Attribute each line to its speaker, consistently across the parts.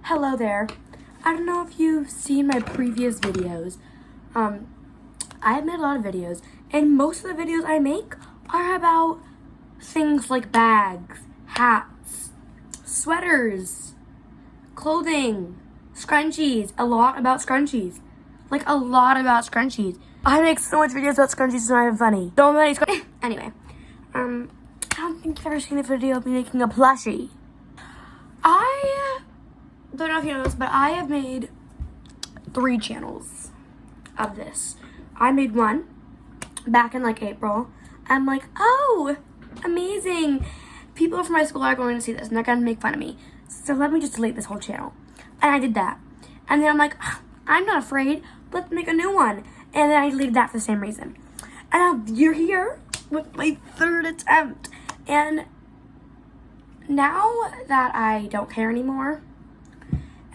Speaker 1: Hello there. I don't know if you've seen my previous videos. I've made a lot of videos, and most of the videos I make are about things like bags, hats, sweaters, clothing, scrunchies, a lot about scrunchies. I make so much videos about scrunchies, it's not even funny. So many scrunchies. Anyway, I don't think you've ever seen a video of me making a plushie. I don't know if you know this, but I have made 3 channels of this. I made one back in like April. I'm like, oh, amazing. People from my school are going to see this and they're going to make fun of me. So let me just delete this whole channel. And I did that. And then I'm like, I'm not afraid. Let's make a new one. And then I deleted that for the same reason. And now you're here with my 3rd attempt. And now that I don't care anymore,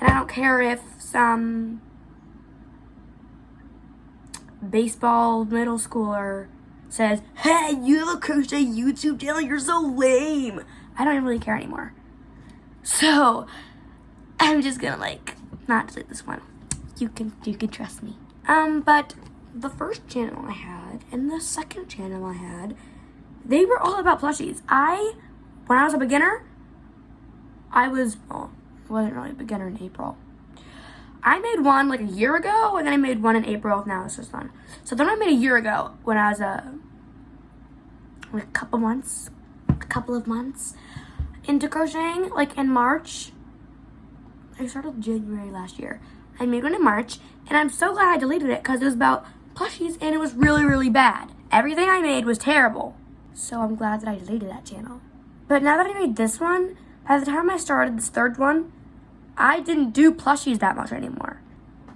Speaker 1: and I don't care if some baseball middle schooler says, hey, you have a crochet YouTube channel, you're so lame. I don't even really care anymore. So I'm just gonna not delete this one. You can trust me. But the first channel I had and the second channel I had, they were all about plushies. When I was a beginner, I wasn't really a beginner in April. I made one like a year ago, and then I made one in April. Now it's just one. So then I made a year ago when I was a couple of months into crocheting, like in March. I started January last year. I made one in March, and I'm so glad I deleted it because it was about plushies, and it was really, really bad. Everything I made was terrible. So I'm glad that I deleted that channel. But now that I made this one, by the time I started this 3rd one, I didn't do plushies that much anymore.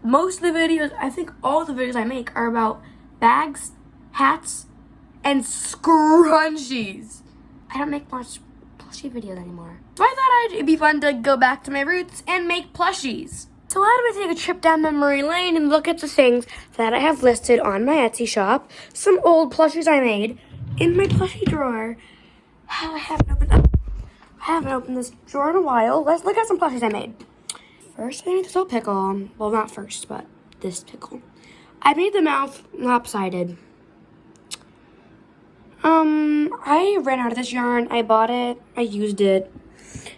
Speaker 1: Most of the videos, I think all the videos I make are about bags, hats, and scrunchies. I don't make much plushie videos anymore. So I thought it'd be fun to go back to my roots and make plushies. So how do I take a trip down memory lane and look at the things that I have listed on my Etsy shop? Some old plushies I made in my plushie drawer. I haven't opened this drawer in a while. Let's look at some plushies I made. First, I made this little pickle. Well, not first, but this pickle. I made the mouth lopsided. I ran out of this yarn. I bought it. I used it.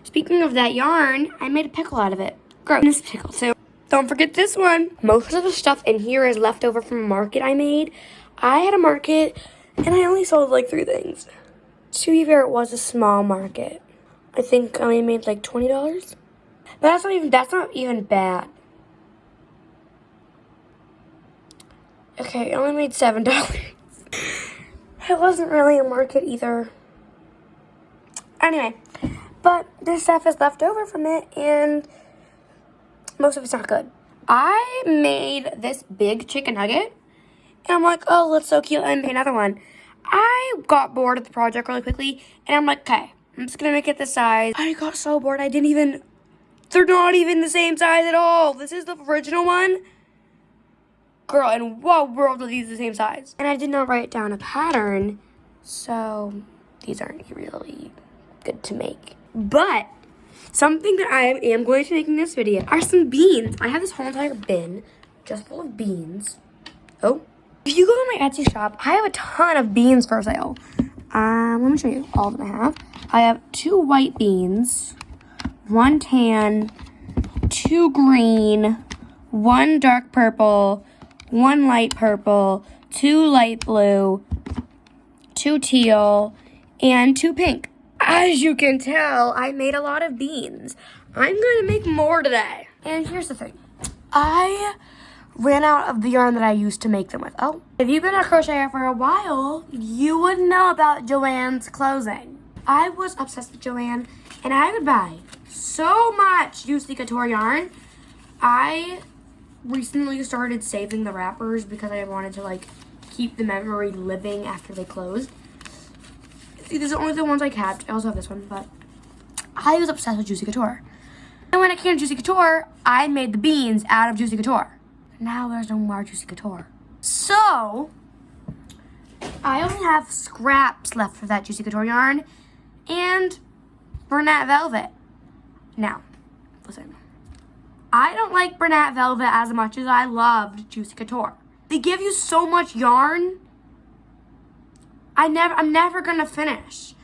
Speaker 1: Speaking of that yarn, I made a pickle out of it. Gross. This pickle, too. Don't forget this one. Most of the stuff in here is left over from a market I made. I had a market, and I only sold like 3 things. To be fair, it was a small market. I think I only made like $20. But that's not even bad. Okay, I only made $7. It wasn't really a market either. Anyway, but this stuff is left over from it, and most of it's not good. I made this big chicken nugget, and I'm like, oh, that's so cute, and made another one. I got bored of the project really quickly, and I'm like, okay, I'm just gonna make it this size. I got so bored, they're not even the same size at all. This is the original one. Girl, in what world are these the same size? And I did not write down a pattern, so these aren't really good to make. But something that I am going to make in this video are some beans. I have this whole entire bin just full of beans. Oh, if you go to my Etsy shop, I have a ton of beans for sale. Let me show you all that I have. I have 2 white beans, 1 tan, 2 green, 1 dark purple, 1 light purple, 2 light blue, 2 teal, and 2 pink. As you can tell, I made a lot of beans. I'm going to make more today. And here's the thing. I ran out of the yarn that I used to make them with. Oh, if you've been a crocheter for a while, you would know about Joann's closing. I was obsessed with Joann, and I would buy so much Juicy Couture yarn. I recently started saving the wrappers because I wanted to keep the memory living after they closed. See, these are only the ones I kept. I also have this one, but I was obsessed with Juicy Couture. And when it came to Juicy Couture, I made the beans out of Juicy Couture. Now there's no more Juicy Couture. So I only have scraps left of that Juicy Couture yarn and Bernat Velvet. Now, listen. I don't like Bernat Velvet as much as I loved Juicy Couture. They give you so much yarn. I'm never gonna finish.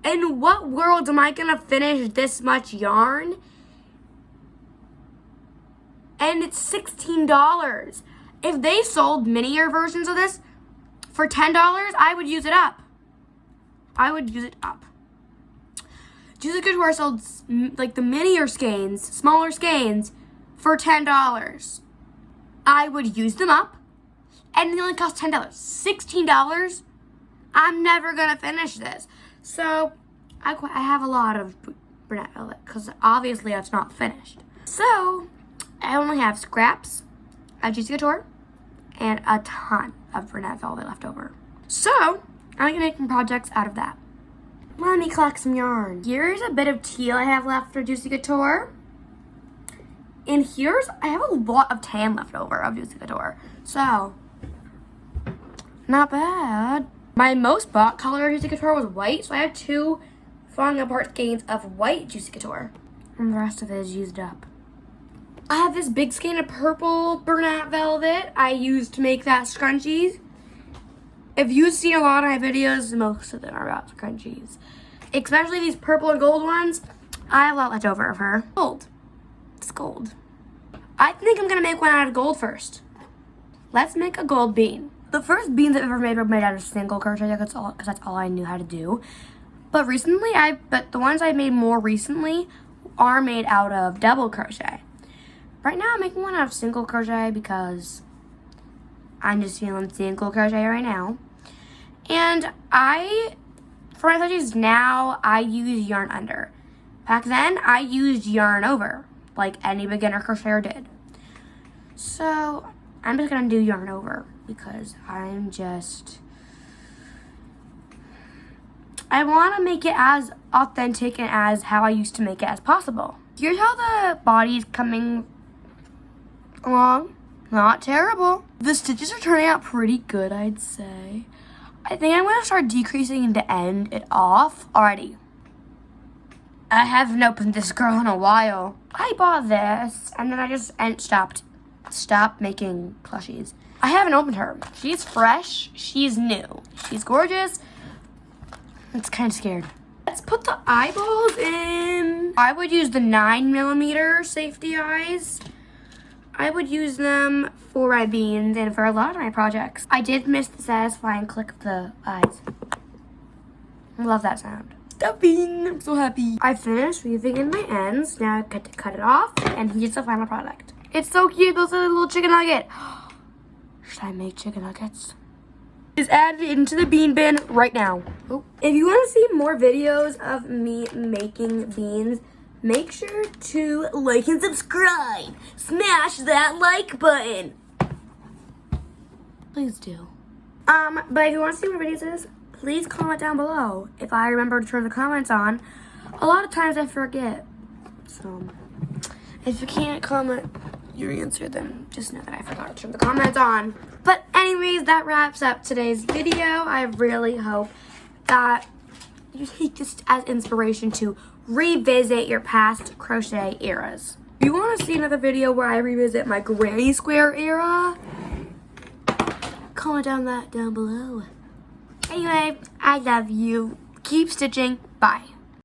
Speaker 1: In what world am I gonna finish this much yarn? And it's $16. If they sold minier versions of this for $10, I would use it up. I would use it up. Juicy Couture sold like the minier skeins, smaller skeins, for $10. I would use them up, and they only cost $10. $16? I'm never gonna finish this. So I have a lot of Bernat Velvet because obviously it's not finished. So I only have scraps of Juicy Couture and a ton of Bernat Velvet left over. So I'm gonna make some projects out of that. Let me collect some yarn. Here's a bit of teal I have left for Juicy Couture. And I have a lot of tan left over of Juicy Couture. So, not bad. My most bought color of Juicy Couture was white, so I have 2 falling apart skeins of white Juicy Couture. And the rest of it is used up. I have this big skein of purple Bernat Velvet I used to make that scrunchies. If you've seen a lot of my videos, most of them are about scrunchies. Especially these purple and gold ones. I have a lot left over of her. Gold. It's gold. I think I'm gonna make one out of gold first. Let's make a gold bean. The first beans I've ever made were made out of single crochet because that's all I knew how to do. But the ones I made more recently are made out of double crochet. Right now I'm making one out of single crochet because I'm just feeling single crochet right now. And for my plushies now, I use yarn under. Back then, I used yarn over, like any beginner crocheter did. So I'm just gonna do yarn over because I want to make it as authentic and as how I used to make it as possible. Here's how the body's coming along. Not terrible. The stitches are turning out pretty good, I'd say. I think I'm going to start decreasing to end it off already. I haven't opened this girl in a while. I bought this, and then I just stopped making plushies. I haven't opened her. She's fresh. She's new. She's gorgeous. It's kind of scared. Let's put the eyeballs in. I would use the 9mm safety eyes. I would use them for my beans and for a lot of my projects. I did miss the satisfying click of the eyes. I love that sound. Stuffing, I'm so happy. I finished weaving in my ends. Now I get to cut it off, and here's the final product. It's so cute, those are the little chicken nugget. Should I make chicken nuggets? Is added into the bean bin right now. Oh. If you want to see more videos of me making beans, make sure to like and subscribe. Smash that like button. Please do. But if you want to see more videos of this, please comment down below. If I remember to turn the comments on, a lot of times I forget. So, if you can't comment your answer, then just know that I forgot to turn the comments on. But anyways, that wraps up today's video. I really hope that you take this as inspiration to revisit your past crochet eras. If you want to see another video where I revisit my granny square era, comment down below. Anyway, I love you. Keep stitching. Bye.